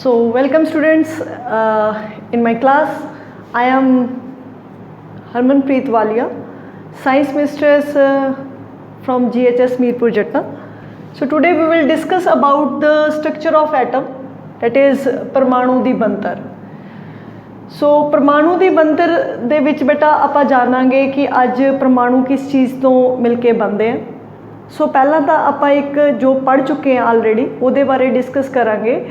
So welcome students in my class. I am Harmanpreet Walia, Science Mistress from GHS Mirpur Jatna. So today we will discuss about the structure of atom, that is परमाणु ਦੀ ਬਣਤਰ। सो परमाणु ਦੀ ਬਣਤਰ ਦੇ ਵਿੱਚ ਬੇਟਾ ਆਪਾਂ ਜਾਣਾਂਗੇ ਕਿ ਅੱਜ परमाणु किस चीज़ ਤੋਂ मिल के बनते हैं। सो पहला तो आप एक जो पढ़ चुके हैं ऑलरेडी ਉਹਦੇ बारे डिस्कस करांगे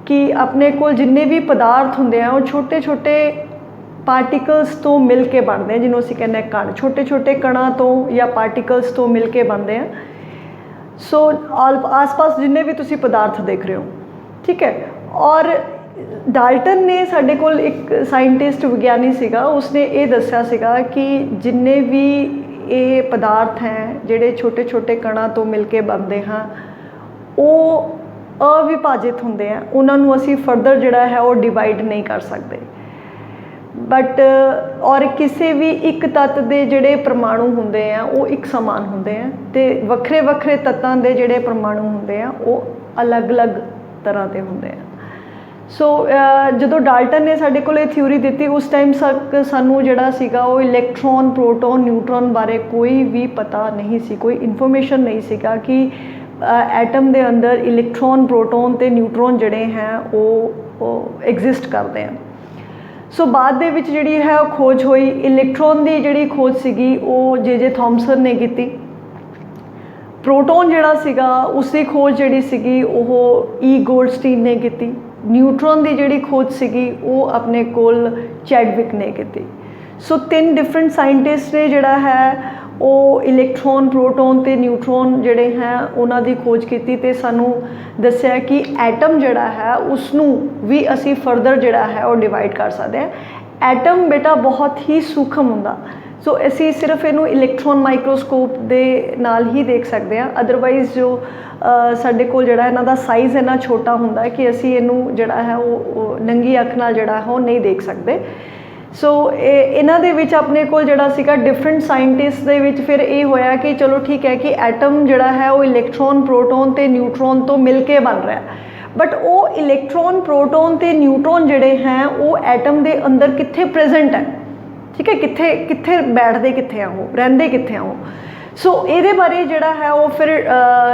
कि अपने को जिन्ने भी पदार्थ होंगे हैं वो छोटे छोटे पार्टिकल्स तो मिल के बनते हैं, जिन्होंं असीं कहने कण, छोटे छोटे कणा तो या पार्टिकल्स तो मिल के बनते हैं। सो आस पास जिन्ने भी तुसी पदार्थ देख रहे हो, ठीक है। और डाल्टन ने साडे कोल एक साइंटिस्ट विग्यानी सीगा, उसने ये दस्या सीगा कि जिन्ने भी ये पदार्थ हैं जिहड़े छोटे छोटे कणा तो मिल के बनते हैं वो अविभाजित होंगे हैं, उन्होंने असी फर्दर जोड़ा है वो डिवाइड नहीं कर सकते। बट और किसी भी एक तत्व के जोड़े परमाणु होंगे हैं वो एक समान होंगे हैं, तो वक्रे वक्रे तत्वों के जोड़े परमाणु होंगे हैं वो अलग अलग तरह के होंगे हैं। सो जो डाल्टन ने साडे कोल थ्योरी दी उस टाइम तक सानू जिहड़ा सीगा वो इलैक्ट्रॉन प्रोटोन न्यूट्रॉन बारे कोई भी पता नहीं सी, कोई इन्फॉर्मेशन नहीं सीगा कि एटम के अंदर इलैक्ट्रॉन प्रोटोन ते न्यूट्रॉन जड़े हैं वो एग्जिस्ट करते हैं। सो बाद दे विच जिहड़ी है खोज हुई इलैक्ट्रॉन की जिहड़ी खोज सीगी वो जे थॉमसन ने की। प्रोटोन जिहड़ा सीगा उसकी खोज जिहड़ी सीगी वो ई गोल्डस्टीन ने की। न्यूट्रॉन की जिहड़ी खोज सीगी वो अपने कोल चैडविक ने की। सो 3 डिफरेंट साइंटिस्ट ने जिहड़ा है वो इलैक्ट्रॉन प्रोटोन ते न्यूट्रॉन जिहड़े हैं उन्हां दी खोज की ते सानू दस्सिया कि एटम जिहड़ा है उसनू भी असी फर्दर जिहड़ा है वो डिवाइड कर सकते हैं। एटम बेटा बहुत ही सूखम हुंदा, सो असी सिर्फ इनू इलैक्ट्रॉन माइक्रोस्कोप दे नाल ही देख सकते हैं, अदरवाइज़ जो साडे कोल जिहड़ा इन्हां दा साइज़ इन्ना छोटा हुंदा कि असी इनू जिहड़ा है वो नंगी अख नाल जिहड़ा है वो नहीं देख सकते। सो इन्हां दे विच अपने कोल जिहड़ा सीगा डिफरेंट साइंटिस्ट दे विच फिर ये होया कि चलो ठीक है कि एटम जिहड़ा है वो इलैक्ट्रॉन प्रोटोन ते न्यूट्रॉन तो मिल के बन रहा है, बट वो इलैक्ट्रॉन प्रोटोन ते न्यूट्रॉन जिहड़े हैं वो एटम दे अंदर कित्थे प्रेजेंट है, ठीक है, कित्थे कित्थे बैठते कित्थे हैं वो, रहिंदे कित्थे हैं वो। सो ये बारे जिहड़ा है वो फिर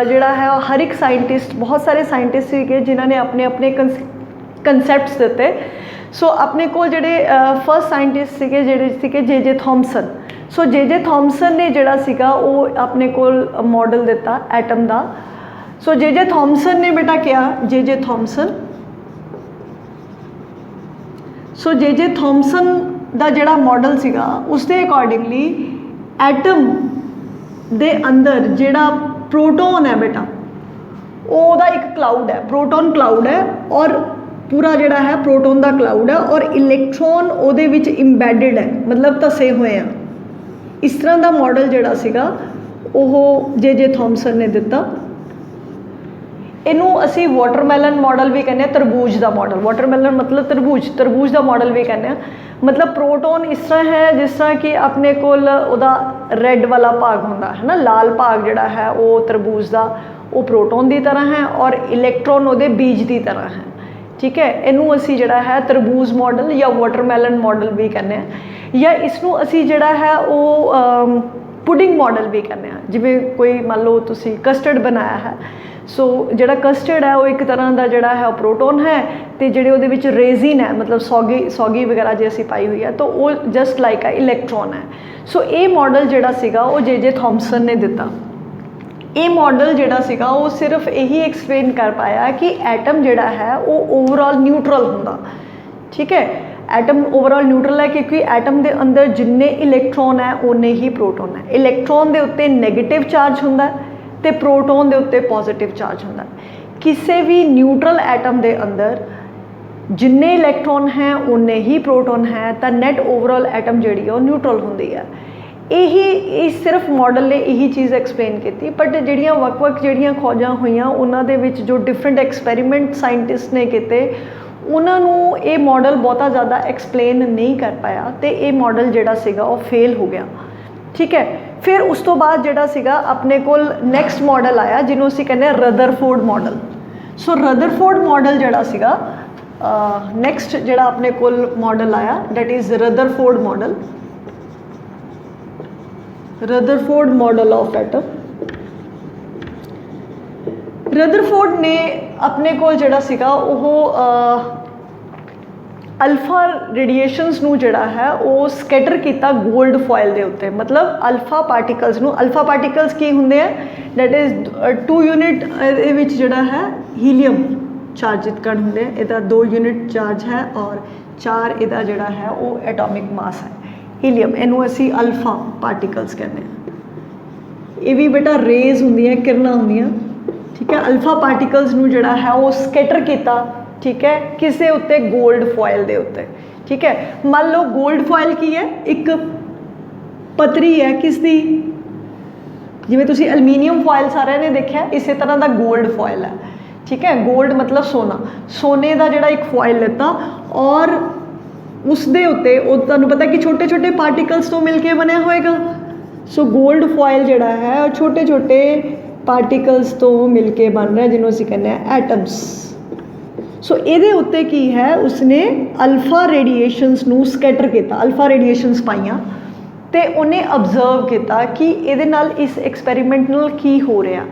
जिहड़ा है हर एक साइंटिस्ट, बहुत सारे साइंटिस्ट सीगे जिन्होंने अपने अपने कंसैप्ट्स दिते। सो अपने को जिहड़े फर्स्ट साइंटिस्ट सीगे जिहड़े सीगे जे थॉमसन। सो जे थॉमसन ने जिहड़ा सीगा वो अपने कोल मॉडल दिता एटम दा। सो जे थॉमसन ने बेटा क्या जे थॉमसन, सो जे थॉमसन दा जिहड़ा मॉडल सीगा उसके अकॉर्डिंगली एटम दे अंदर जिहड़ा प्रोटोन है बेटा ओदा एक क्लाउड है, प्रोटोन क्लाउड है और पूरा जिहड़ा है प्रोटोन का क्लाउड है और इलैक्ट्रॉन उहदे विच इंबैडेड है, मतलब धसे हुए हैं। इस तरह का मॉडल जिहड़ा सीगा ओह जे थॉमसन ने दिता। इनू असी वाटरमैलन मॉडल भी कहने, तरबूज का मॉडल, वाटरमैलन मतलब तरबूज, तरबूज का मॉडल भी कहने। मतलब प्रोटोन इस तरह है जिस तरह कि अपने कोल उहदा रैड वाला भाग होंदा है ना, लाल भाग जिहड़ा है वो तरबूज का वो प्रोटोन की तरह है और इलैक्ट्रॉन उहदे बीज की तरह है, ठीक है। इनू असी जिहड़ा है तरबूज मॉडल या वाटरमैलन मॉडल भी कहने, या इसनू असी जिहड़ा है वो पुडिंग मॉडल भी कहने। जिवें कोई मान लो तुसी कस्टर्ड बनाया है, सो जिहड़ा कस्टर्ड है वो एक तरह का जिहड़ा है प्रोटोन है, तो जिहड़े उहदे विच रेजिन है मतलब सौगी वगैरह जो असी पाई हुई है तो वो जस्ट लाइक आ इलैक्ट्रॉन है। सो ये मॉडल जिहड़ा सीगा वो जे थॉमसन ने दिता। ये मॉडल जिहड़ा सीगा वो सिर्फ यही एक्सप्लेन कर पाया कि एटम जिहड़ा है वो ओवरऑल न्यूट्रल हुंदा, ठीक है। एटम ओवरऑल न्यूट्रल है क्योंकि एटम के अंदर जिन्ने इलैक्ट्रॉन है उन्ने ही प्रोटोन है। इलैक्ट्रॉन के उत्ते नैगेटिव चार्ज हुंदा ते प्रोटोन के उत्ते पॉजिटिव चार्ज हुंदा। किसी भी न्यूट्रल एटम के अंदर जिन्ने इलैक्ट्रॉन हैं उन्ने ही प्रोटोन है, तो नैट ओवरऑल एटम जिहड़ी है न्यूट्रल हुंदी है। यही सिर्फ मॉडल ने यही चीज़ एक्सप्लेन की, बट जिहड़ियां वक्-वक् जिहड़ियां खोजां होईयां उन्हां दे विच जो डिफरेंट एक्सपैरीमेंट साइंटिस्ट ने किए उन्होंने ये मॉडल बहुता ज़्यादा एक्सप्लेन नहीं कर पाया, तो ये मॉडल जिहड़ा सीगा वो फेल हो गया, ठीक है। फिर उस तो बाद जिहड़ा सीगा अपने कोल नैक्सट मॉडल आया जिन्होंने असीं कहने रदरफोर्ड मॉडल। सो रदरफोर्ड मॉडल जिहड़ा सीगा नैक्सट जिहड़ा अपने कोल मॉडल आया that is Rutherford model, Rutherford model of atom. Rutherford ने अपने कोल जिहड़ा सीगा ओह अल्फा रेडिएशनस नूं जिहड़ा है वो स्कैटर किया गोल्ड फॉयल के उत्ते, मतलब अल्फा पार्टिकल्स नूं। अल्फा पार्टिकल्स की होंदे हैं दैट इज़ 2 यूनिट जिहड़ा है हीलियम चार्जित कण होंदे हैं, इहदा 2 यूनिट चार्ज है और 4 इहदा जिहड़ा है वो एटॉमिक मास है हीलियम, इनू असी अल्फा पार्टिकल्स कहते हैं। ये भी बेटा रेज होंदियां, किरणां होंदियां, ठीक है। अल्फा पार्टिकल्स नूं जिहड़ा है वो स्कैटर किया, ठीक है, किसी उत्ते गोल्ड फॉयल के उत्ते, ठीक है। मान लो गोल्ड फॉयल की है, एक पतरी है किसदी, जिवें तुसी एलमीनीयम फॉयल सारे ने देखा, इस तरह का गोल्ड फॉयल है, ठीक है। गोल्ड मतलब सोना, सोने का जिहड़ा एक फॉयल लेता और उसदे उत्ते वो तुहानूं पता कि छोटे छोटे पार्टिकल्स तो मिलके बनया होएगा। सो गोल्ड फॉयल जिहड़ा है और छोटे छोटे पार्टिकल्स तो मिलके बन रहा है जिन्होंने असीं कहने एटम्स। सो ये उत्ते की है, उसने अल्फा रेडिएशनस नूं स्कैटर किया, अल्फा रेडिएशनस पाइयां ते उन्हें ऑब्जर्व किया कि ये नाल इस एक्सपैरीमेंट नाल की हो रहा,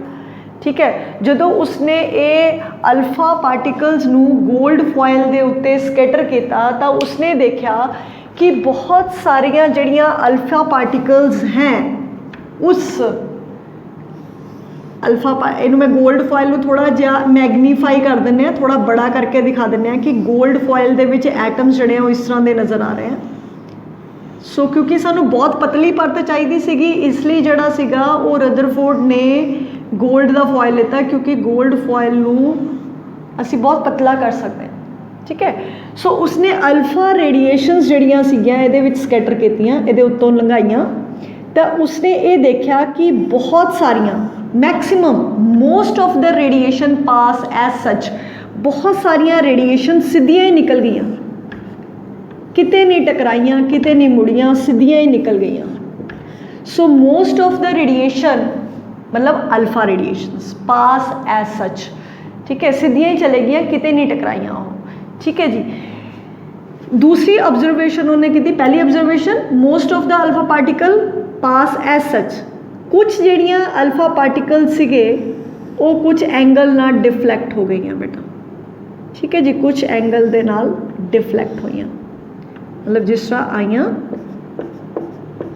ठीक है। जदों उसने ये अल्फा पार्टिकल्स नूं गोल्ड फॉयल के उत्ते स्कैटर किया तो उसने देखा कि बहुत सारिया जड़ियाँ अल्फा पार्टिकल्स हैं उस अल्फा इनू मैं गोल्ड फॉयल में थोड़ा जहा मैगनीफाई कर दें, थोड़ा बड़ा करके दिखा दें कि गोल्ड फॉयल के विच एटम्स जड़े वो इस तरह के नज़र आ रहे हैं। सो क्योंकि सानू बहुत पतली परत चाहिए सीगी, इसलिए जड़ा सीगा वो रदरफोर्ड ने गोल्ड का फॉयल लेता, क्योंकि गोल्ड फॉयल नू असी बहुत पतला कर सकते हैं, ठीक है। सो उसने अल्फा रेडिएशनस जड़ियाँ सीगियां इहदे विच स्कैटर कीतियां, इहदे उत्तों लंघाइयां, तो उसने ये देखा कि बहुत सारियां maximum most of the radiation pass as such, बहुत सारिया रेडिएशन सीधियां ही निकल गई, किते नहीं टकराइयां, किते नहीं मुड़ियां, सीधियां ही निकल गई। So most of the radiation मतलब अल्फा रेडिएशंस पास एज सच, ठीक है, सीधियां ही चले गई, किते नहीं टकराइयां, ठीक है जी। दूसरी ऑब्जर्वेशन उन्होंने की, पहली observation most of the alpha particle pass as such, कुछ जड़ियाँ अल्फा पार्टिकल सीगे वो कुछ एंगल नाल डिफ्लैक्ट हो गई बेटा, ठीक है जी, कुछ एंगल दे नाल डिफ्लैक्ट हुई, मतलब जिस तरह आईयां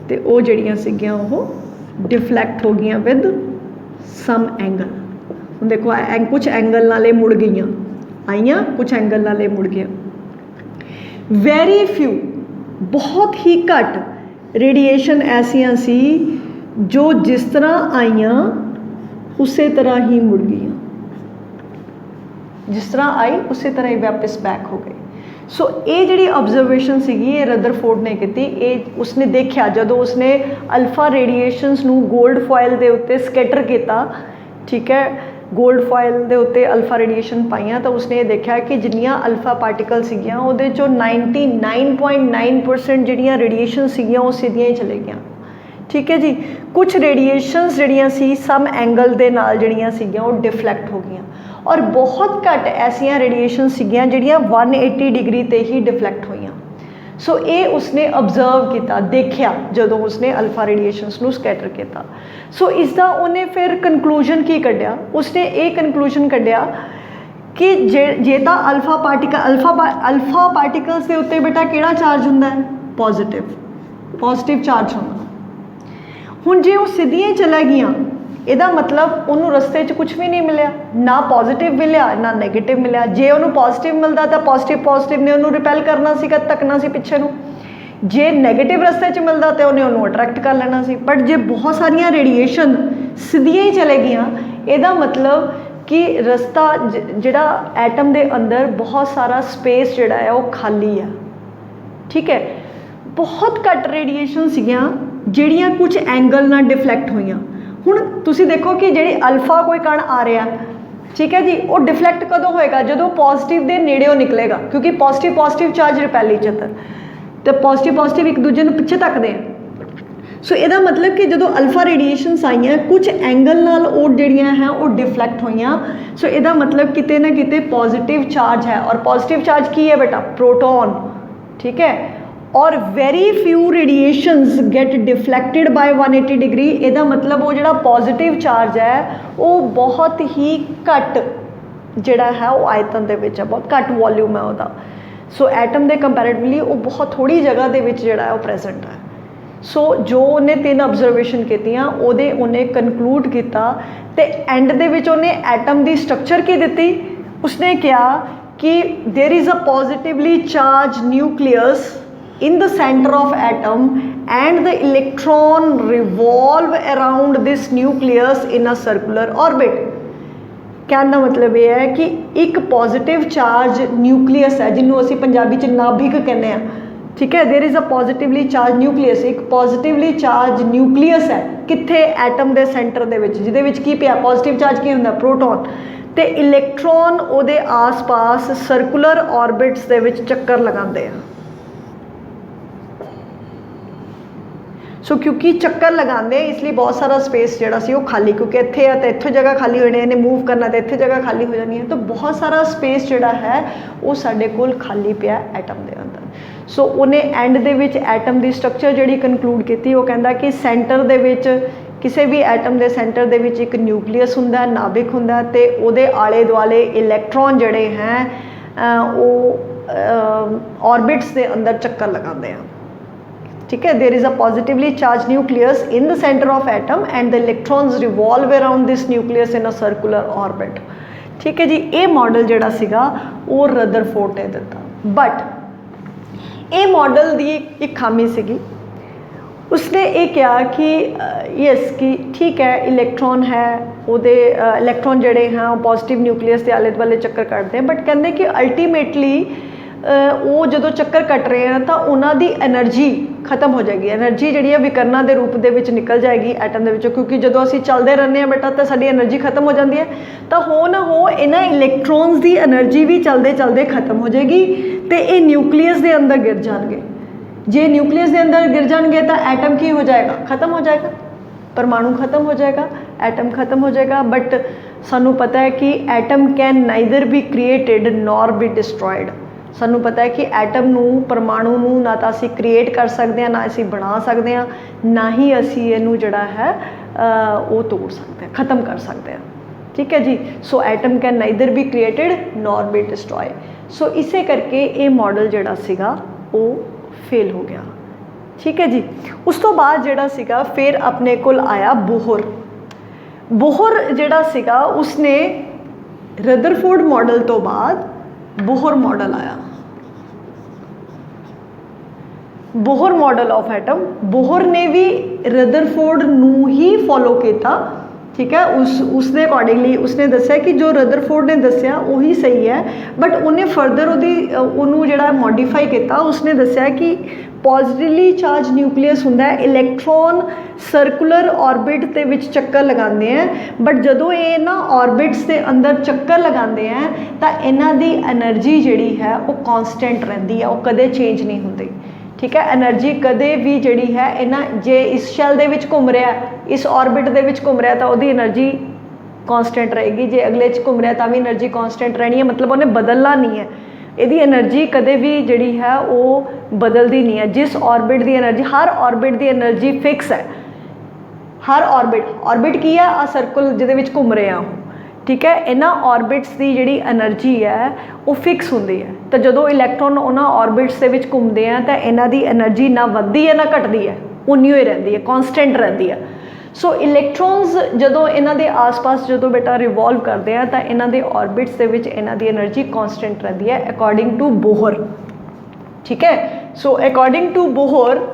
तो वो जड़ियाँ सीगियां वो डिफ्लैक्ट हो गई विद सम एंगल। हम देखो कुछ एंगल नाले मुड़ गई, आईयां कुछ एंगल नाले मुड़ गई। वेरी फ्यू, बहुत ही घट रेडिएशन ऐसियां सी जो जिस तरह आईयां उस तरह ही मुड़ गई, जिस तरह आई उस तरह ही वापस बैक हो गई। सो ये जी ऑब्जर्वेशन सी ये रदरफोर्ड ने की, उसने देखा जदों उसने अल्फा रेडिएशनस नू गोल्ड फॉयल के उत्ते स्कैटर किया, ठीक है, गोल्ड फॉयल के उत्ते अल्फा रेडिएशन पाइयां, तो उसने ये देखा कि जिन्नियां अल्फा पार्टिकल सीगियां उहदे चों 99.9% जिहड़ियां रेडिएशन सीगियां वो सीधियां ही चले गईयां, ठीक है जी। कुछ रेडिएशनस जड़ियाँ सी सम एंगल दे नाल जड़ियाँ सीगियां वो डिफ्लैक्ट हो गई, और बहुत घट ऐसिया रेडिएशन सीगियां जड़ियाँ 180 डिग्री ते ही डिफ्लैक्ट हुई। सो ये उसने ऑब्जर्व किया, देखा जदों उसने अल्फा रेडिएशनस नू स्कैटर किया। सो इसका उन्हें फिर कंक्लूजन की कढ़िया, उसने ये कंक्लूजन कढ़िया कि जे तां अल्फा पार्टिकल्स के उत्ते बेटा किहड़ा चार्ज हुंदा है, पॉजिटिव चार्ज होंदा। हुण जे वो सीधियां चला गईयां, इहदा मतलब उन्होंने रस्ते च कुछ भी नहीं मिलया, ना पॉजिटिव मिलया ना नैगेटिव मिलया। जे उन्होंने पॉजिटिव मिलता तो पॉजिटिव ने उन्होंने रिपैल करना सीगा, तकना सी पिछे नूं, जे नैगेटिव रस्ते च मिलता तो उन्हें उन्होंने अट्रैक्ट कर लेना सी। बट जे बहुत सारिया रेडिएशन सीधियां ही चले गईयां, इहदा मतलब कि रस्ता जिहड़ा एटम के अंदर बहुत सारा स्पेस जिहड़ा है वो खाली है, ठीक है। बहुत घट रेडिएशन सीगियां ਜਿਹੜੀਆਂ कुछ एंगल ना डिफ्लैक्ट हुई। हुण तुसीं देखो कि ਜਿਹੜੀ अल्फा कोई कण आ रहा, ठीक है जी, वो डिफ्लैक्ट कदों होएगा, जदों पॉजिटिव के नेड़ेों निकलेगा, क्योंकि पॉजिटिव चार्ज रिपैल इच अंदर, तो पॉजिटिव एक दूजे नूं पिछे तकदे हैं। सो ਇਹਦਾ मतलब कि ਜਦੋਂ अल्फा रेडिएशनस आईयां कुछ एंगल नाल ਉਹ ਜਿਹੜੀਆਂ है वो डिफ्लैक्ट होईयां सो ਇਹਦਾ मतलब किते ना किते पॉजिटिव चार्ज है और पॉजिटिव चार्ज की है बेटा प्रोटॉन ठीक है और very few radiations get deflected by 180 degree ਇਹਦਾ मतलब वो ਜਿਹੜਾ पॉजिटिव चार्ज है वो बहुत ही घट ਜਿਹੜਾ है वो आयतन ਦੇ ਵਿੱਚ है बहुत घट वॉल्यूम है ਉਹਦਾ सो एटम ਦੇ कंपैरेटिवली वो बहुत थोड़ी जगह ਦੇ ਵਿੱਚ ਜਿਹੜਾ है वो प्रेजेंट है सो जो उन्हें 3 ऑब्जरवेशन कीतियां ਉਹਦੇ ਉਹਨੇ कनक्लूड किया तो एंड ਦੇ ਵਿੱਚ ਉਹਨੇ एटम की स्ट्रक्चर की दी उसने कहा कि there is a positively charge nucleus in the center of atom and the electron revolve around this nucleus in a circular orbit कहने का मतलब ये है कि एक पॉजिटिव चार्ज न्यूक्लियस है जिन्होंने असी पंजाबी च नाभिक कहने हैं ठीक है there is a positively charge nucleus एक पॉजिटिवली चार्ज न्यूक्लियस है कित्थे एटम के सेंटर दे विच जिहदे विच की पिया पॉजिटिव चार्ज की हुंदा प्रोटॉन ते इलैक्ट्रॉन उहदे आस पास सर्कुलर ऑर्बिट्स दे विच चक्कर लगांदे हैं सो क्योंकि चक्कर लगाते इसलिए बहुत सारा स्पेस जोड़ा सी वो खाली क्योंकि इत्थे है तो इत्थों जगह खाली होने इन्हें मूव करना तो इत्थे जगह खाली हो जानी है तो बहुत सारा स्पेस जोड़ा है वो साडे कोल खाली पिया एटम के अंदर सो उन्हें एंड दे विच एटम की स्ट्रक्चर जिहड़ी कनक्लूड की वो कहता कि सेंटर दे विच किसी भी एटम के सेंटर दे विच एक न्यूक्लियस हुंदा नाभिक हुंदा ते उहदे आले दुआले इलैक्ट्रॉन जिहड़े हैं वो ऑर्बिट्स के अंदर चक्कर लगाते हैं ठीक है there is a positively charge nucleus in the centre of atom and the electrons revolve around this nucleus in a circular orbit ठीक है जी ये मॉडल जिहड़ा सीगा वो रदरफोर्ड ने दिता बट ये मॉडल की एक खामी सीगी उसने ये कहा कि यस कि ठीक है इलैक्ट्रॉन है उहदे इलैक्ट्रॉन जिहड़े हैं वो पॉजिटिव न्यूक्लियस के आले दुआले चक्कर कटते हैं बट कहते कि अल्टीमेटली वो जो चक्कर कट रहे हैं तो उन्होंने एनर्जी खत्म हो जाएगी एनर्जी जी विकरना के रूप के निकल जाएगी एटम के क्योंकि जो असी चलते रहने बेटा तो साड़ी एनर्जी खत्म हो जाती है तो हो ना हो इन्होंने इलैक्ट्रॉन्स की एनर्जी भी चलते चलते खत्म हो जाएगी तो ये न्यूक्लियस के अंदर गिर जाएंगे जे न्यूक्लियस के अंदर गिर जाएंगे तो एटम की हो जाएगा खत्म हो जाएगा परमाणु खत्म हो जाएगा एटम खत्म हो जाएगा बट सानू पता है कि atom can neither be created nor be destroyed सानू पता है कि एटम नू परमाणु नू ना तो असी क्रिएट कर सकते हैं ना असी बना सकते हैं ना ही असी इनू जड़ा है वो तोड़ सकते हैं ख़त्म कर सकते हैं ठीक है जी so atom can neither be created nor be destroy so इसे करके ये मॉडल जड़ा सीगा वो फेल हो गया ठीक है जी उस तो बाद जड़ा सीगा फिर अपने कोल आया बोहर बोहर जड़ा सीगा उसने रदरफोर्ड मॉडल तो बाद बोहर मॉडल आया Bohr model of atom Bohr ने भी रदरफोर्ड नू ही फॉलो किया ठीक है उसने अकॉर्डिंगली उसने दसिया कि जो रदरफोर्ड ने दसिया वही सही है बट उन्हें फर्दर उन्होंने जड़ा मॉडिफाई किया उसने दसिया कि पॉजिटिवली चार्ज न्यूक्लियस हुंदा है इलैक्ट्रॉन सर्कुलर ऑर्बिट के विच चक्कर लगाते हैं बट जदों ये ना ऑर्बिट्स के अंदर चक्कर लगाते हैं तो इन्हां दी एनर्जी जिहड़ी है वो कॉन्सटेंट रहिंदी है वो कदे चेंज नहीं हुंदी ठीक है एनर्जी कदे भी जिहड़ी है इन्हां जे इस शैल दे विच घूम रहा इस ऑर्बिट दे विच घूम रहा तो उहदी एनर्जी कॉन्सटेंट रहेगी जे अगले च घूम रहा तो भी एनर्जी कॉन्सटेंट रहनी है मतलब उन्हें बदलना नहीं है यदि एनर्जी कदे भी जिहड़ी है वो बदलती नहीं है जिस ऑर्बिट की एनर्जी हर ऑर्बिट की एनर्जी फिक्स है हर ऑर्बिट की है आ सर्कल जिहदे विच घूम रहे हैं ठीक है इन्हां ऑर्बिट्स की जिहड़ी एनर्जी है वो फिक्स होंदी है तो जो इलैक्ट्रॉन उन्हां ऑर्बिट्स के घूमते हैं तो इन्हां दी एनर्जी ना वधदी है ना घटदी है उन्नी ही रहिंदी है कॉन्सटेंट रहिंदी है सो इलैक्ट्रॉन्स जो इन्हां दे आस पास जो बेटा रिवॉल्व करते हैं तो इन्हां दे ऑर्बिट्स के विच इन्हां दी एनर्जी कॉन्सटेंट रहिंदी है अकॉर्डिंग टू बोहर ठीक है so according to Bohr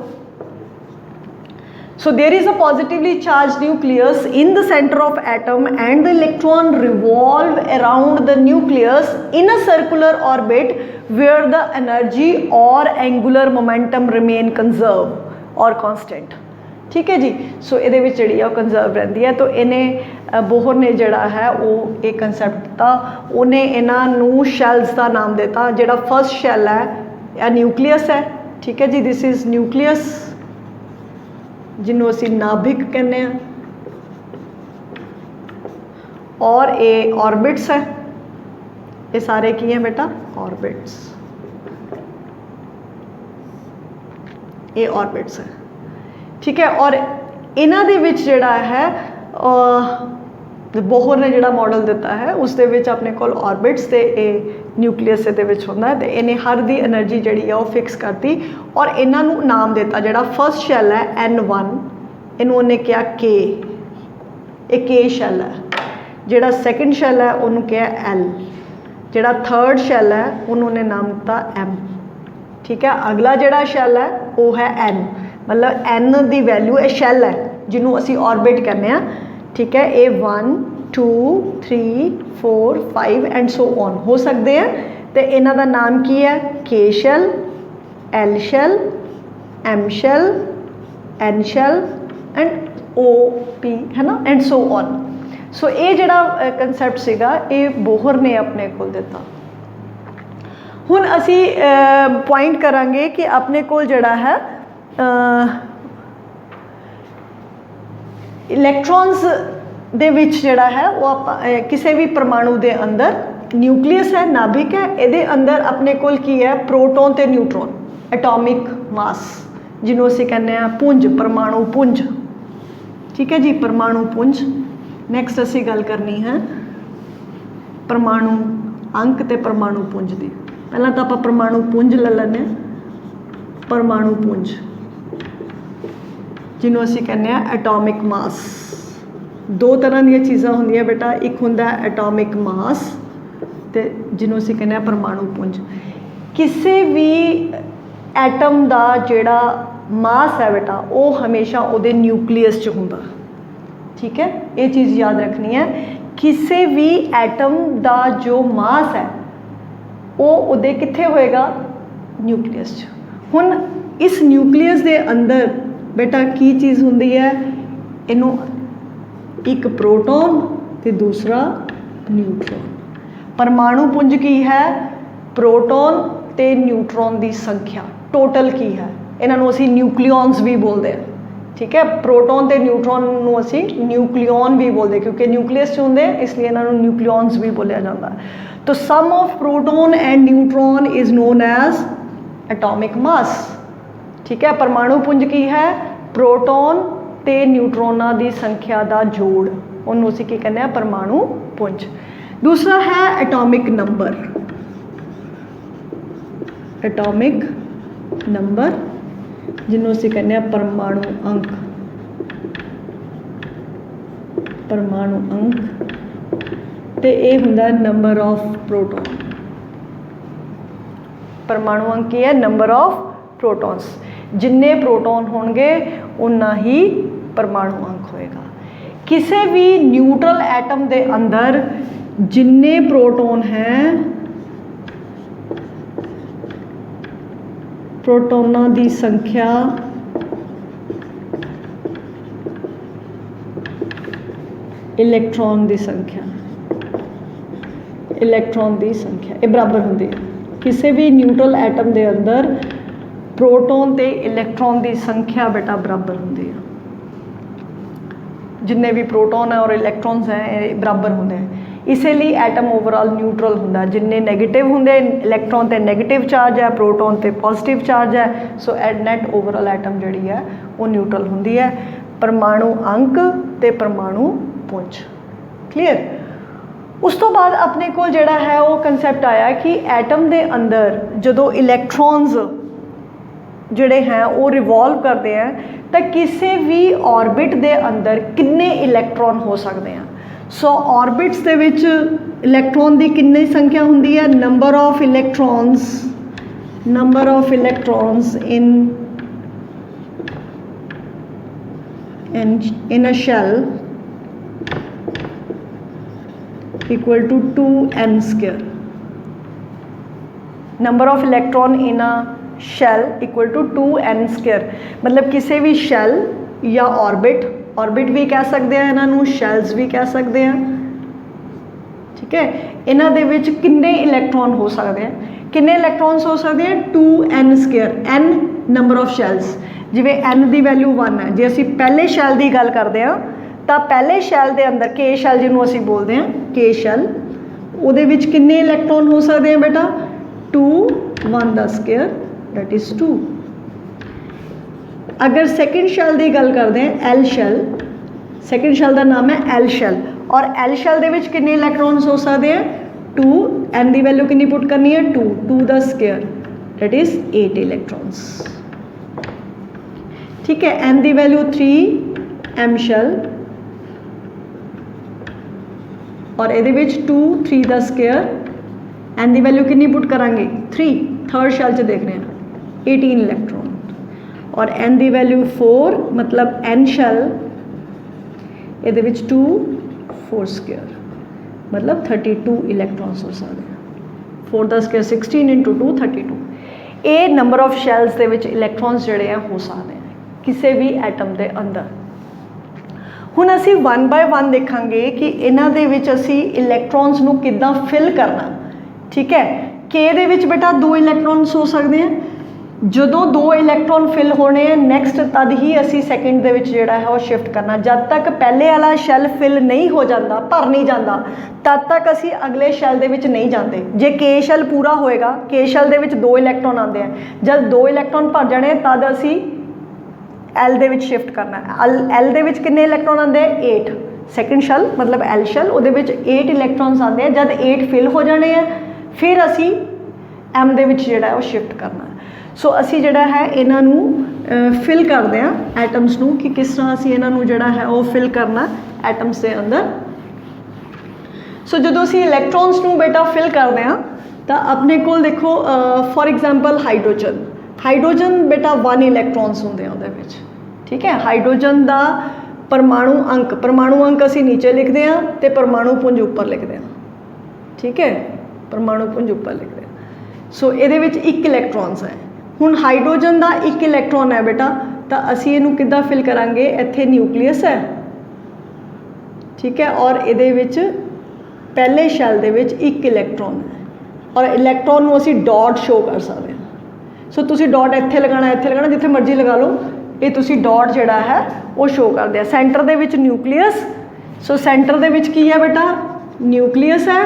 so there is a positively charged nucleus in the center of atom and the electron revolve around the nucleus in a circular orbit where the energy or angular momentum remain conserved or constant ठीक है जी सो ये जी conserve रही है तो इन्हें Bohr ने जड़ा है वो एक कंसैप्ट दिता उन्हें इन्हों शैल्स का नाम दिता जोड़ा फर्स्ट शैल है या न्यूक्लियस है ठीक है जी दिस इज़ न्यूक्लियस जिन्हों असी नाभिक कहने हैं, और ये ऑर्बिट्स है। ये सारे की हैं बेटा ऑर्बिट्स, ये ऑर्बिट्स है, ठीक है। और इन्हां दे विच जिहड़ा है बोहर ने जिहड़ा मॉडल दिता है उस दे विच अपने कोल ऑर्बिट्स ते न्यूक्लीयस दे विच हुंदा है, ते इन्हें हर दी एनर्जी जिहड़ी है वो फिक्स करती और इन्हां नूं नाम दिता। जिहड़ा फर्स्ट शैल है N1, इन्हूं उन्हें कहा K, ये K शैल है। जिहड़ा सैकेंड शैल है उन्होंने कहा L, जिहड़ा थर्ड शैल है उन्होंने नाम दिता M, ठीक है। अगला जिहड़ा शैल है वो है N, मतलब N की वैल्यू ये शैल है जिन्हों असी ऑर्बिट कहने हैं, ठीक है। ये 1 2 3 4 5 एंड सो ऑन हो सकते हैं। तो इन्हां दा नाम की है K shell, L shell, M shell, N shell and OP, है ना, एंड सो ऑन। सो ये जिहड़ा कंसैप्ट सीगा ये बोहर ने अपने कोल दिता। हुण असी पॉइंट करांगे कि अपने कोल जिहड़ा है इलैक्ट्रॉन्स दे विच जिहड़ा है वो किसी भी परमाणु दे अंदर न्यूक्लियस है, नाभिक है, ये अंदर अपने कोल की है प्रोटॉन ते न्यूट्रॉन, एटॉमिक मास, जिन्हों असीं कहने हैं पुंज, परमाणु पुंज, ठीक है जी, परमाणु पुंज। नैक्सट असी गल करनी है परमाणु अंक ते परमाणु पुंज की। पहला तो आप परमाणु पुंज ले लें, परमाणु पुंज जिन्हों असी कहने हैं एटॉमिक मास। दो तरह दी चीज़ां होंदियां बेटा, एक हुंदा एटॉमिक मास ते जिन्हों असी कहने परमाणु पुंज। किसी भी एटम का जिहड़ा मास है बेटा वो हमेशा उहदे न्यूक्लियस च हुंदा, ठीक है। ये चीज़ याद रखनी है, किसी भी एटम का जो मास है वो उहदे कित्थे होएगा, न्यूक्लियस च। हुण इस न्यूक्लियस के अंदर बेटा की चीज़ हुंदी है, इनू एक प्रोटॉन ते दूसरा न्यूट्रॉन। परमाणु पुंज की है, प्रोटॉन ते न्यूट्रॉन की संख्या टोटल की है, इन्हों असी न्यूक्लियॉन्स भी बोलते हैं, ठीक है। प्रोटॉन ते न्यूट्रॉन नूं असी न्यूक्लियॉन भी बोलते क्योंकि न्यूक्लियस च होंदे, इसलिए इन्हों न्यूक्लियॉन्स भी बोलिया जाता है। तो sum of proton and neutron is known as atomic mass, ठीक है। परमाणु पुंज की है प्रोटॉन ते न्यूट्रॉना की संख्या का जोड़, उन्होंने असीं की कहने परमाणु पुंज। दूसरा है एटॉमिक नंबर, एटॉमिक नंबर जिन्हों असीं कहने परमाणु अंक, परमाणु अंक ते ये हुंदा नंबर ऑफ प्रोटॉन। परमाणु अंक की है नंबर ऑफ प्रोटॉन्स, जिन्ने प्रोटॉन होंगे उन्ना ही परमाणु अंक होएगा। किसी भी न्यूट्रल एटम के अंदर जिन्ने प्रोटॉन हैं, प्रोटॉनों की संख्या इलैक्ट्रॉन की संख्या, इलैक्ट्रॉन की संख्या ये बराबर होंदी है। किसी भी न्यूट्रल एटम के अंदर प्रोटॉन ते इलैक्ट्रॉन की संख्या बेटा बराबर होंदी है। जिन्ने भी प्रोटॉन है और इलैक्ट्रॉन्स हैं बराबर होंदे हैं, इसलिए एटम ओवरऑल न्यूट्रल होंदा। जिन्ने नैगेटिव होंदे, इलैक्ट्रॉन ते नैगेटिव चार्ज है, प्रोटॉन ते पॉजिटिव चार्ज है, सो नेट ओवरऑल एटम जिहड़ी है वो न्यूट्रल होंदी है। परमाणु अंक ते परमाणु पुंज, क्लीयर। उस तो बाद अपने को जिहड़ा है वो कंसैप्ट आया कि एटम के अंदर जदों इलैक्ट्रॉन्स जिहड़े हैं वो रिवॉल्व करते हैं तो किसी भी ऑर्बिट के अंदर कितने इलैक्ट्रॉन हो सकते हैं। सो ऑर्बिट्स दे विच इलैक्ट्रॉन की कितनी संख्या होंदी है, number of electrons, number of electrons in a shell equal to 2n square. Number of electron in a shell equal to 2n square, मतलब किसी भी शैल या ऑर्बिट, ऑर्बिट भी कह सकते हैं इन्हों, शैल्स भी कह सकते हैं, ठीक है। इन्हां दे विच किन्ने इलैक्ट्रॉन हो सकते हैं, किन्ने इलैक्ट्रॉन्स हो सकते हैं, 2n square, n number of shells. जिवें n की वैल्यू 1 है, जे असी पहले शैल की गल करते हैं तो पहले शैल के अंदर के शैल जिन्हों असी बोलते हैं के शैल, उहदे विच कितने इलैक्ट्रॉन हो सकते हैं बेटा 2 1 द स्क्वायर दैट इज़ 2। अगर सैकेंड शैल की गल करते हैं एल शैल, सैकेंड शैल का नाम है एल शैल, और एल शैल दे विच कितने इलैक्ट्रॉन्स हो सकते हैं 2, एन की वैल्यू कितनी पुट करनी है 2 2 द स्क्वायर दैट इज़ 8 इलैक्ट्रॉन्स। ठीक है, एन की वैल्यू 3 एम शैल और ये 2 3 द स्क्वायर, एन की वैल्यू कितनी पुट करांगे 3, थर्ड शैल च देख रहे हैं 18 इलैक्ट्रॉन, और एन की वैल्यू 4 मतलब एन शैल ये 2 4 स्क्वायर मतलब 32 इलैक्ट्रॉन्स हो सकते हैं। 4 द स्क्वायर 16 इंटू 2 32, ये नंबर ऑफ शैल्स के विच इलैक्ट्रॉन्स जोड़े हैं हो सकते हैं किसी भी एटम के अंदर। हुण असी 1 बाय 1 देखांगे कि इन्हां दे विच असी इलैक्ट्रॉन्स नूं किद्दां फिल करना। ठीक है, के दे विच बेटा 2 इलैक्ट्रॉन्स हो सकते हैं, जदों 2 इलैक्ट्रॉन फिल होने हैं नैक्सट तद ही असी सैकेंड दे विच जिहड़ा है वो शिफ्ट करना। जब तक पहले वाला शैल फिल नहीं हो जाता, भर नहीं जाता, तद तक असी अगले शैल दे विच नहीं जाते। जे के शैल पूरा होएगा, के शैल दे विच 2 इलैक्ट्रॉन आते हैं, जब 2 इलैक्ट्रॉन भर जाने तद असी एल दे विच शिफ्ट करना है। एल दे विच कितने इलैक्ट्रॉन आते हैं 8, सैकेंड शैल मतलब एल शैल उहदे विच 8 इलैक्ट्रॉन्स आते हैं, जब 8 फिल हो जाने हैं फिर असी एम दे विच जिहड़ा है वो शिफ्ट करना है। सो असी जिहड़ा है इन्हां नूं फिल करते हैं एटम्स नूं कि किस तरह असी इन्हां नूं जिहड़ा है वो फिल करना एटम्स के अंदर। सो जदों असी इलैक्ट्रॉन्स नूं बेटा फिल करते हैं तो अपने कोल देखो फॉर एग्जाम्पल हाइड्रोजन, हाइड्रोजन बेटा 1 इलैक्ट्रॉन्स होंदे हैं उहदे विच। ठीक है, हाइड्रोजन का परमाणु अंक असी नीचे लिखते हैं तो परमाणु पुंज उपर लिखते हैं। ठीक है, परमाणु पुंज उपर लिखते हैं। सो ये 1 इलैक्ट्रॉन्स है। हुण हाइड्रोजन का 1 इलैक्ट्रॉन है बेटा, तो असी इहनूं किद्दां फिल करांगे, इत्थे न्यूक्लियस है। ठीक है, और ये पहले शैल दे विच 1 इलैक्ट्रॉन है, और इलैक्ट्रॉन नूं असी डॉट शो कर सकते हैं। सो तुसी डॉट इत्थे लगाना जिथे मर्जी लगा लो, ये तुसी डॉट जिहड़ा है वो शो करते हैं। सेंटर दे विच न्यूक्लियस, सो सेंटर दे विच की है बेटा न्यूक्लियस है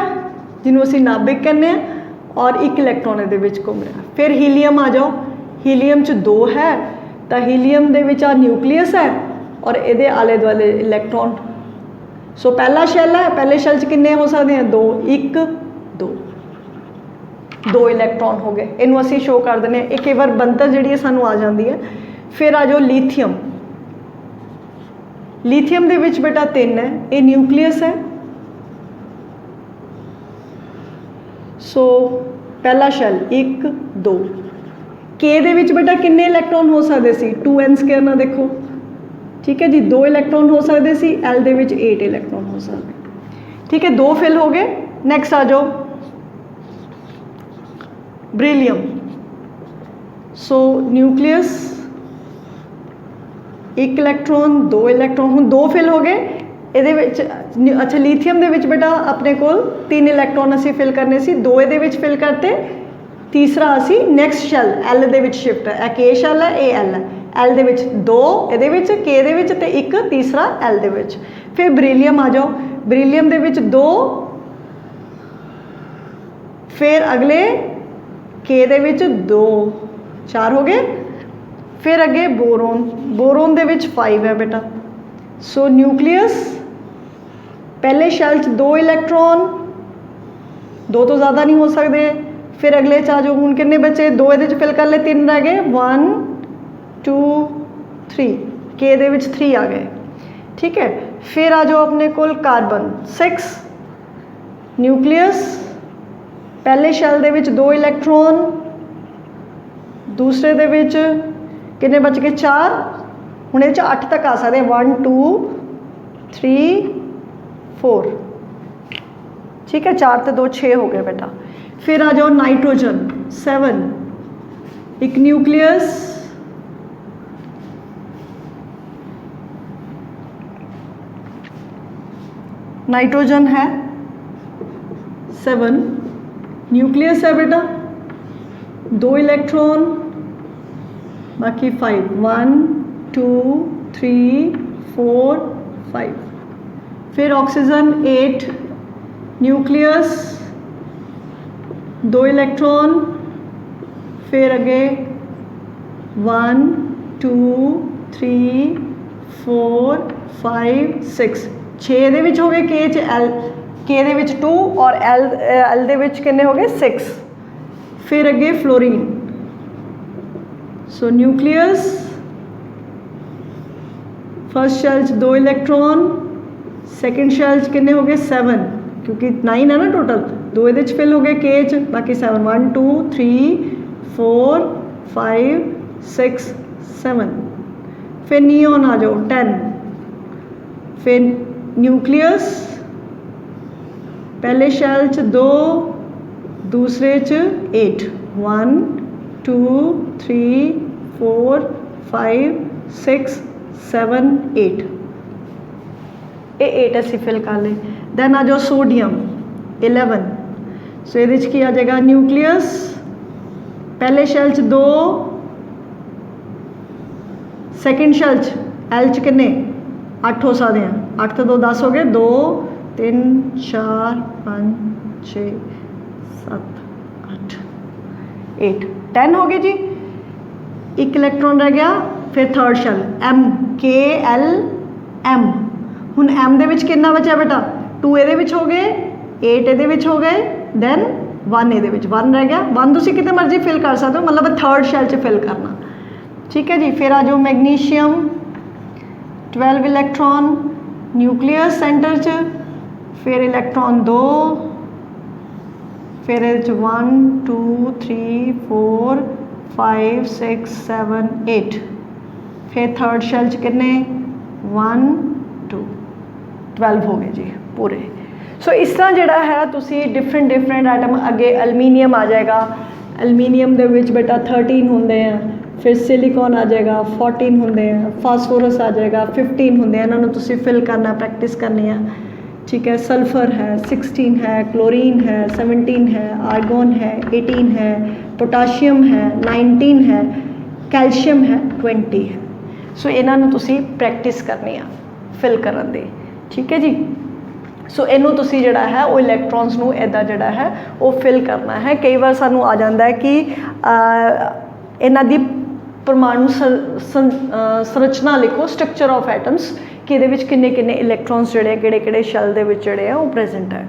जिन्हों असी नाभिक कहने हैं, और 1 इलैक्ट्रॉन ये घूम रहा। फिर हीलीयम आ जाओ, हीलीयम च 2 है, तो हीलीयम दे विच आ न्यूक्लियस है और ये आले दुआले इलैक्ट्रॉन। सो पहला शैल है, पहले शैल च कितने हो सकते हैं 2 1 2 इलैक्ट्रॉन हो गए। इनू असी शो कर देने एक कई बार बनतर जी सानू आ जाती है। फिर आ जाओ लीथियम, लीथियम दे विच बेटा 3 है, ये न्यूक्लियस है। सो पहला शैल 1 2, के दे विच बेटा कितने इलैक्ट्रॉन हो सकते सी 2n स्क्वायर ना देखो। ठीक है जी, 2 इलैक्ट्रॉन हो सकते सी, एल दे विच 8 इलैक्ट्रॉन हो सकते। ठीक है, 2 फिल हो गए। नैक्सट आ जाओ ब्रिलियम। सो न्यूक्लियस 1 इलैक्ट्रॉन 2 इलैक्ट्रॉन, हुण 2 फिल हो गए। ये अच्छा लीथियम दे विच बेटा अपने को 3 इलैक्ट्रॉन असी फिल करने सी, 2 ये विच फिल करते, तीसरा असी नैक्सट शैल एल दे विच शिफ्ट है। के शैल है, ये एल है, एल दे विच 2 ये विच, के दे विच ते 1 तीसरा एल दे विच। फिर ब्रिलियम आ जाओ, ब्रिलियम दे विच 2, फिर अगले के दे विच 2 4 हो गए। फिर अगे बोरोन, बोरोन दे विच 5 है बेटा। सो न्यूक्लियस पहले शैल च 2 इलैक्ट्रॉन, 2 तो ज़्यादा नहीं हो सकते। फिर अगले च आ जाओ, हुण कितने बचे 2 ये फिल कर ले, 3 रह गए 1 2 3, के दे विच 3 आ गए। ठीक है, फिर आ जाओ अपने कोल कार्बन 6, न्यूक्लियस पहले शैल दे विच 2 इलैक्ट्रॉन, दूसरे दे विच कितने बच गए 4, हुण ये 8 तक आ सकते 1 2 3 4। ठीक है, 4 ते 2 6 हो गए बेटा। फिर आ जाओ नाइट्रोजन 7, 1 न्यूक्लियस, नाइट्रोजन है 7, न्यूक्लियस है बेटा 2 इलैक्ट्रॉन, बाकी 5 1 2 3 4 5 फिर ऑक्सीजन 8 न्यूक्लियस 2 इलेक्ट्रॉन फिर अगे 1 2 3 4 5 6 6 दे विच हो गए के च एल के दे विच 2 और एल दे विच किन्ने हो गए 6 फिर अगे fluorine so nucleus first shell च 2 इलेक्ट्रॉन सैकेंड शेल च किन्ने हो गए 7 क्योंकि 9 है ना टोटल 2 ये फिल हो गए के च बाकी 7 1 2 3 4 5 6 7 फिर नियोन आ जाओ 10 फिर न्यूक्लियस पहले शैल च 2 दूसरे च 8 1 2 3 4 5 6 7 8 ये 8 असी फिल कर ले दैन आ जाओ सोडियम 11 सो ये की आ जाएगा न्यूक्लियस पहले शैल च 2 सैकेंड शैल च एल च किन्ने 8 हो सकते हैं 8 तो 2 10 हो गए 2 3 4 5 6 7 8 8 10 हो गए जी एक इलेक्ट्रॉन रह गया फिर थर्ड शैल एम के एल एम हुण एम दे विच कितना बचा बेटा 2 ये हो गए 8 ये हो गए दैन 1 ये 1 रह गया 1 तुसीं कितने मर्जी फिल कर सकते हो मतलब थर्ड शैल च फिल करना ठीक है जी फिर आ जाओ मैग्नीशियम 12 इलेक्ट्रॉन न्यूक्लियस सेंटर च फिर इलेक्ट्रॉन 2 फिर 1 2 3 4 5 6 7 8 फिर थर्ड शैल च कितने 1 2 12 हो गए जी पूरे सो इस तरह जोड़ा है तुसी डिफरेंट आइटम अगे एलमीनीयम आ जाएगा एलमीनीयम दे विच बेटा 13 होंगे हैं फिर सिलिकॉन आ जाएगा 14 होंगे हैं फास्फोरस आ जाएगा 15 होंगे हैं इन्होंने तुसी फिल करना प्रैक्टिस करनी है ठीक है सल्फर है 16 है क्लोरीन है 17 है आर्गोन है 18 है पोटाशियम है 19 है कैल्शियम है 20 है सो इन्होंने तुसी प्रैक्टिस करनी है फिल करन दी ठीक है जी सो इनू तुसी जिहड़ा है वो इलैक्ट्रॉन्स नू इदां जिहड़ा है वो फिल करना है कई बार सानू आ जाता है कि इन्हां दी परमाणु संरचना लिखो स्ट्रक्चर ऑफ एटम्स कि इहदे विच किन्ने किन्ने इलैक्ट्रॉन्स जिहड़े किहड़े शैल दे विच जिहड़े वो प्रेजेंट है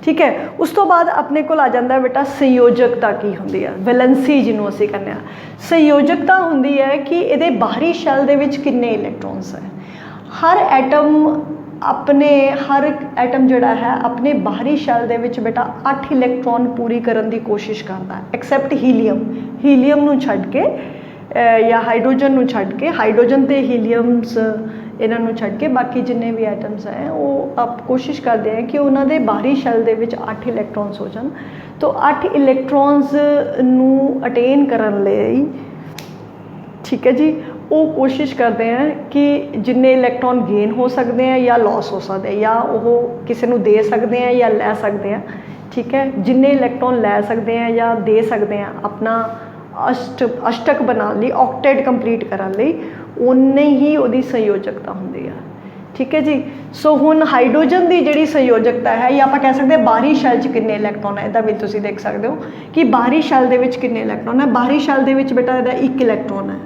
ठीक है उस तो बाद अपने को आ जाता है बेटा संयोजकता की होंदी है वैलेंसी जिन्हों असीं कहने संयोजकता होंदी है कि इहदे बाहरी शैल दे विच किन्ने इलैक्ट्रॉन्स है हर एटम जोड़ा है अपने बाहरी शैल दे विच बेटा 8 इलैक्ट्रॉन पूरी करने की कोशिश करता है एक्सैप्ट हीलीयम नूं छड्ड के या हाइड्रोजन नूं छड्ड के हाइड्रोजन ते हीलीयम्स इन्हों छड्ड के बाकी जिन्ने भी एटम्स हैं वो आप कोशिश करते हैं कि उन्होंने बाहरी शैल दे विच 8 इलैक्ट्रॉन्स हो जान तो 8 इलैक्ट्रॉन्स नूं अटेन करन लई ठीक है जी वो कोशिश करते हैं कि जिन्ने इलैक्ट्रॉन गेन हो सकते हैं या लॉस हो सकते हैं या वो किसी को दे सकते हैं या लै सकते हैं ठीक है जिन्ने इलैक्ट्रॉन लै सकते हैं या दे सकते हैं अपना अष्टक बनाने लई ऑक्टेट कंप्लीट करने लई उन्ने ही उहदी संयोजकता होंदी है ठीक है जी सो हुण हाइड्रोजन की जिहड़ी संयोजकता है या आप कह सकते हैं बाहरी शैल च किन्ने इलैक्ट्रॉन है इहदा भी तुसीं देख सकते हो कि बाहरी शैल दे विच किन्ने इलैक्ट्रॉन है बाहरी शैल दे विच बेटा इहदा 1 इलैक्ट्रॉन है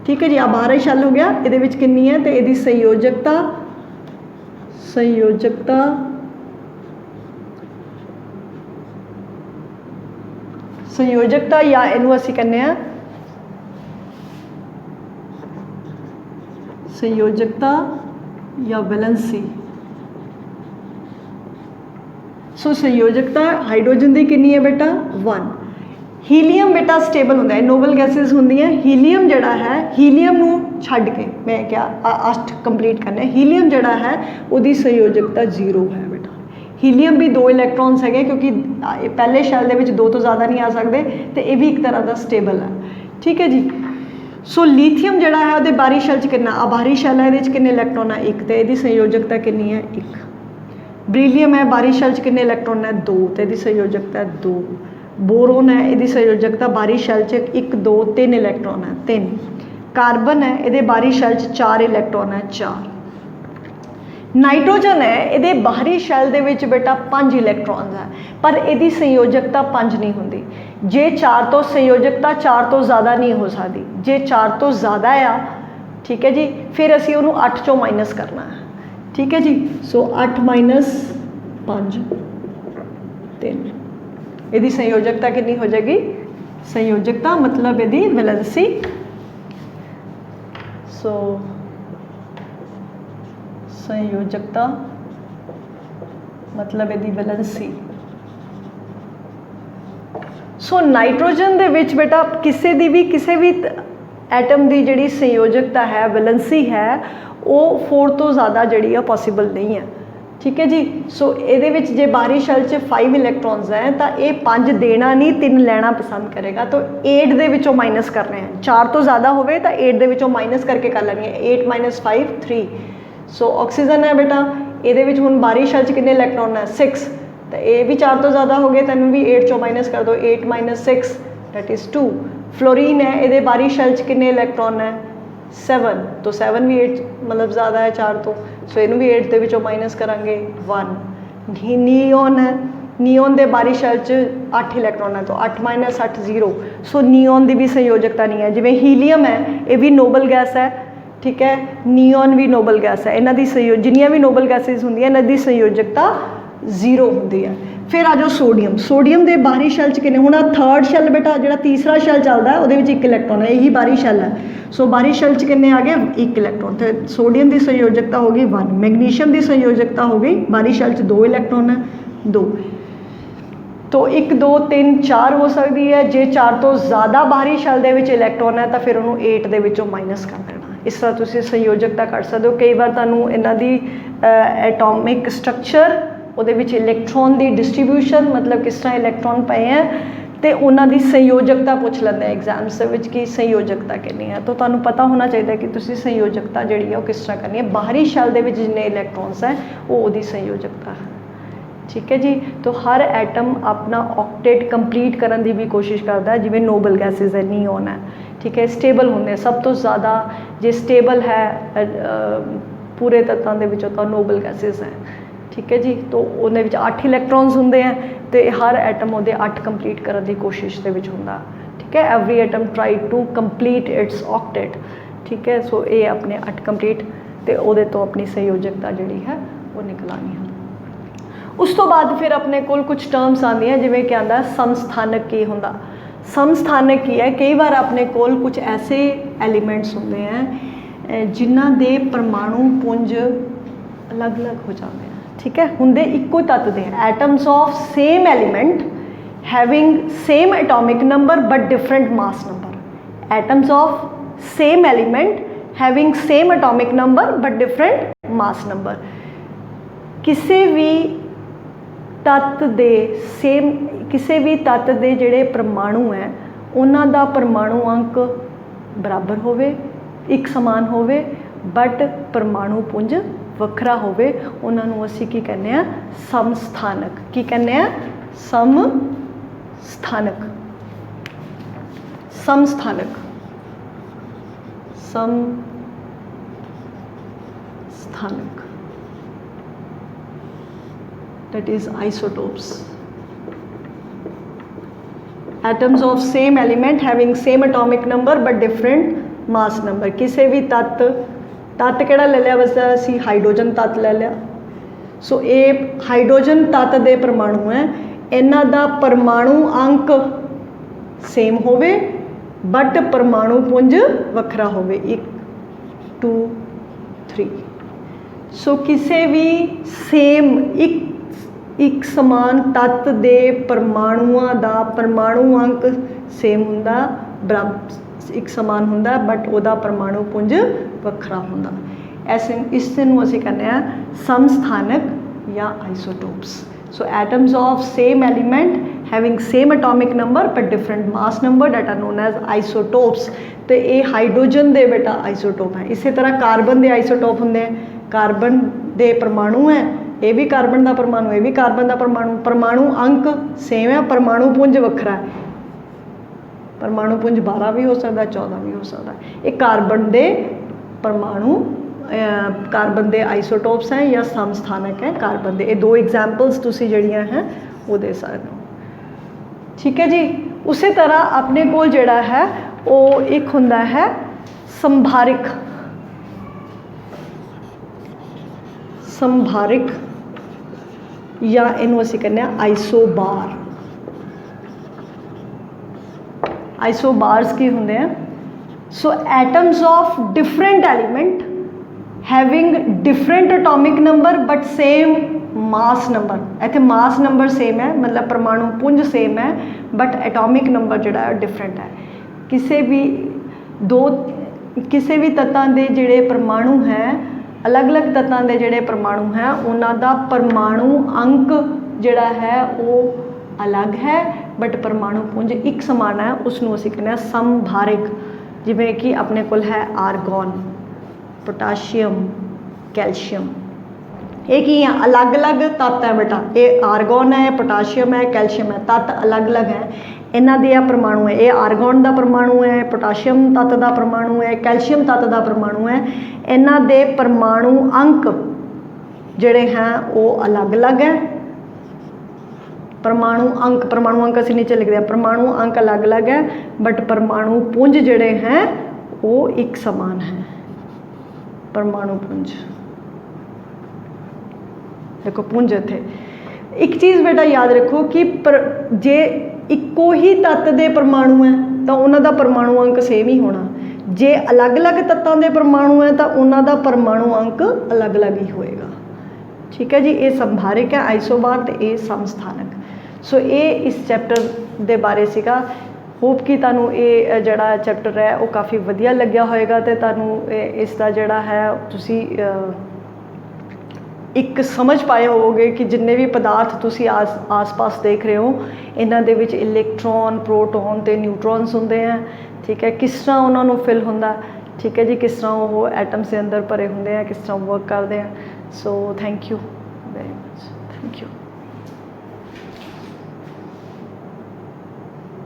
ठीक है जी आ बाहरी शैल हो गया इहदे विच कितनी है तो इहदी संयोजकता या इनू असीं कहने हैं संयोजकता या वैलेंसी सो संयोजकता हाइड्रोजन की कितनी है बेटा 1 हीलीयम बेटा स्टेबल होंदा है नोबल गैसेस होंदियां हीलीयम जड़ा है हीलीयम नू छड्ड के मैं क्या अष्ट कंप्लीट करना हीलीयम जड़ा है उहदी संयोजकता 0 है बेटा हीलीयम भी 2 इलैक्ट्रॉन्स है क्योंकि पहले शैल दे विच 2 तो ज़्यादा नहीं आ सकते तो यह भी एक तरह का स्टेबल है ठीक है जी सो लीथियम जड़ा है उहदे बाहरी शैल च कितना बाहरी शैल है इहदे कितने इलैक्ट्रॉन है 1 तो यदी संयोजकता कितनी है 1 ब्रिलियम है बाहरी शैल च कितने इलैक्ट्रॉन है 2 तो यदी संयोजकता है 2 बोरोन है यदी संयोजकता बाहरी शैल च 1 2 3 इलैक्ट्रॉन है 3 कार्बन है ये बाहरी शैल 4 इलैक्ट्रॉन है 4। नाइट्रोजन है ये बाहरी शैल दे विच बेटा 5 इलैक्ट्रॉन्स है पर यदी संयोजकता 5 नहीं होंदी। जे 4 तो संयोजकता 4 तो ज़्यादा नहीं हो सकती, जे 4 तो ज़्यादा आ ठीक है जी फिर असी उन्होंने 8 चों माइनस करना है ठीक है जी। सो 8 माइनस 5 3 यदी संयोजकता कितनी हो जाएगी, संयोजकता मतलब यदी वैलेंसी सो संयोजकता मतलब यदी वैलेंसी। सो नाइट्रोजन दे विच बेटा किसी भी एटम की जिहड़ी संयोजकता है वैलेंसी है वो 4 तो ज़्यादा जिहड़ी पॉसीबल नहीं है ठीक है जी। सो ये विच जे बाहरी शैल 5 इलैक्ट्रॉन्स हैं तो ये 5 देना नहीं 3 लेना पसंद करेगा तो 8 दे विचों माइनस करने हैं। 4 तो ज़्यादा होवे तो 8 दे विचों माइनस करके कर लेंगे 8 माइनस 5 3। सो ऑक्सीजन है बेटा ये हुण बाहरी शैल कितने इलैक्ट्रॉन है 6 तो ये भी 4 तो ज़्यादा हो गए तेन भी 8 चों माइनस कर दो 8 माइनस 6 दैट इज़ 2। फ्लोरीन है ये बाहरी शैल कितने इलैक्ट्रॉन है 7 तो 7 भी 8 मतलब ज़्यादा है 4 तो सो इनू भी 8 के विचों माइनस करांगे 1। नियोन है नियोन के बाहरी शैल 8 इलैक्ट्रॉन है तो 8 माइनस 8 0। सो नियोन की भी संयोजकता नहीं है। जिवें हीलियम है ये भी नोबल गैस है ठीक है, नियोन भी नोबल गैस है इन्हां दी जिन्नियां भी नोबल गैसेज होंदियां इन्हां दी संयोजकता 0 होंदी है। फिर आ जाओ सोडियम, सोडियम के बाहरी शैल कितने हुण थर्ड शैल बेटा जो तीसरा शैल चलता है वो 1 इलैक्ट्रॉन है यही बाहरी शैल है। सो बाहरी शैल कितने आ गए 1 इलैक्ट्रॉन तो सोडियम की संयोजकता होगी 1। मैग्नीशियम की संयोजकता हो गई बाहरी शैल 2 इलैक्ट्रॉन है 2 तो 1 2 3 4 हो सकती है। जे 4 तो ज़्यादा बाहरी शैल दे विच इलैक्ट्रॉन है तो फिर उन्होंने 8 दे विचों माइनस कर देना। इस तरह तुसीं संयोजकता कर सकते हो। कई बार तुहानूं इन्हां दी एटॉमिक स्ट्रक्चर उहदे विच इलैक्ट्रॉन की डिस्ट्रीब्यूशन मतलब किस तरह इलैक्ट्रॉन पे हैं तो उन्होंने संयोजकता पूछ लेंदे एग्जाम्स की संयोजकता कितनी है। तो तुहानूं पता होना चाहिए कि तुसीं संयोजकता जिहड़ी है वो किस तरह करनी है। बाहरी शैल दे विच जिन्ने इलैक्ट्रॉन्स हैं वो उहदी संयोजकता है ठीक है जी। तो हर एटम अपना ऑक्टेट कंप्लीट करने की भी कोशिश करता है। जिवें नोबल गैसेज है नियोन है ठीक है स्टेबल होंगे सब तो ज़्यादा जे स्टेबल है पूरे तत्वों के विचों तो नोबल गैसेज हैं ठीक है जी। तो उन्हें 8 इलैक्ट्रॉन्स होंगे हैं तो हर एटम वो 8 कंप्लीट करने की कोशिश के विच होंदा ठीक है। Every atom try to complete its octet ठीक है। सो ये अपने 8 कंप्लीट तो वो तो अपनी संयोजकता जी है वो निकल आनी है। उस तो बाद फिर अपने कोल कुछ टर्म्स आती हैं जिवें क्या आंदा समस्थानक की होंदा। समस्थानक की है कई बार अपने कोल कुछ ऐसे एलीमेंट्स होंगे हैं जिन्हां दे परमाणु पुंज अलग अलग हो जाते हैं ठीक है। होंदे इक्को तत्व दे atoms of same element having same atomic number but different mass number. Atoms of same element having same atomic number but different mass number. किसी भी तत्व दे सेम किसी भी तत्व के जोड़े परमाणु हैं उन्हां दा परमाणु अंक बराबर होवे एक समान होवे बट परमाणु पुंज वखरा होवे उन्हां नूं असीं की कहने आ समस्थानक। की कहने आ समस्थानक समस्थानक समस्थानक that is isotopes. Atoms of same element having same atomic number but different mass number. किसी भी तत्व केड़ा ले लिया बस असी हाइड्रोजन तत्व ले लिया। सो ये हाइड्रोजन तत्व के परमाणु हैं इन्हां दा परमाणु अंक सेम होवे बट परमाणु पुंज वखरा होवे 1 2 3। सो किसी भी सेम एक समान तत्व के परमाणुओं का परमाणु अंक सेम होंदा बराबर एक समान होंदा बट वह परमाणु पुंज वखरा होंदा। ऐसे इस नूं असीं कहने आ समस्थानक या isotopes. So atoms of same element having same atomic number but different mass number that are known as isotopes. तो ये हाइड्रोजन के बेटा आइसोटोप है। इसी तरह कार्बन के आइसोटोप होंगे हैं। कार्बन के परमाणु हैं ये भी कार्बन का परमाणु ये भी कार्बन का परमाणु परमाणु अंक सेम है परमाणु पुंज वखरा है परमाणु पुंज 12 भी हो सकता, 14 भी हो सकता। ये कार्बन के परमाणु कार्बन के आइसोटोप्स हैं या समस्थानक हैं कार्बन के। ये दो एग्जाम्पल्स तुसी जड़ियाँ हैं वो दे सकते हो। ठीक है जी। उसी तरह अपने कोल जिहड़ा है वो एक हुंदा है संभारिक, संभारिक या इनू असीं कहने आइसोबार। आइसोबार्स की होंगे हैं? So atoms of different element having different atomic number but same mass number. इत्थे मास नंबर सेम है, मतलब परमाणु पुंज सेम है, बट एटॉमिक नंबर जिहड़ा है डिफरेंट है। किसी भी तत्तां दे जिहड़े परमाणु हैं, अलग अलग तत्तां दे जिहड़े परमाणु हैं उन्हां दा परमाणु अंक जिहड़ा है वो अलग है, बट परमाणु पुंज एक समान है। उसनूं असीं कहने हैं संभारिक। जिवें कि अपने कोल है आर्गॉन, पोटाशियम, कैल्शियम। ये की है? अलग अलग तत्त है बेटा। ये आर्गॉन है, पोटाशियम है, कैल्शियम है, तत्त अलग अलग है। इन्हां दे परमाणु है, ये आर्गॉन का परमाणु है, पोटाशियम तत्त का परमाणु है, कैल्शियम तत्त का परमाणु है। इन्हां दे परमाणु अंक जिहड़े हैं वो अलग अलग है। परमाणु अंक असीं नीचे लिखते हैं। परमाणु अंक अलग अलग है, बट परमाणु पुंज जिहड़े हैं वो एक समान है। परमाणु पुंज देखो, पुंज इत्थे एक चीज़ बेटा याद रखो कि जे इक्को ही तत्त दे परमाणु है तो उन्हां दा परमाणु अंक सेम ही होना। जे अलग अलग तत्तां दे परमाणु है तो उन्हां दा परमाणु अंक अलग अलग ही होएगा। ठीक है जी। ये संभारिक है आइसोबार, तो ये समस्थानक। सो ये इस चैप्टर दे बारे सीगा। होप कि तुहानूं ये जिहड़ा चैप्टर है वो काफ़ी वधिया लग्या होएगा, तो तुहानूं इसका जिहड़ा है तुसी एक समझ पाए होवोगे कि जिन्ने भी पदार्थ तुसी आस पास देख रहे हो इन्हां दे विच इलैक्ट्रॉन, प्रोटॉन ते न्यूट्रॉन्स हुंदे हैं। ठीक है, किस तरह उन्होंने फिल होंदा। ठीक है जी, किस तरह वो एटम्स के अंदर भरे होंदे हैं, किस तरह वर्क करते हैं। So thank you very much, thank you.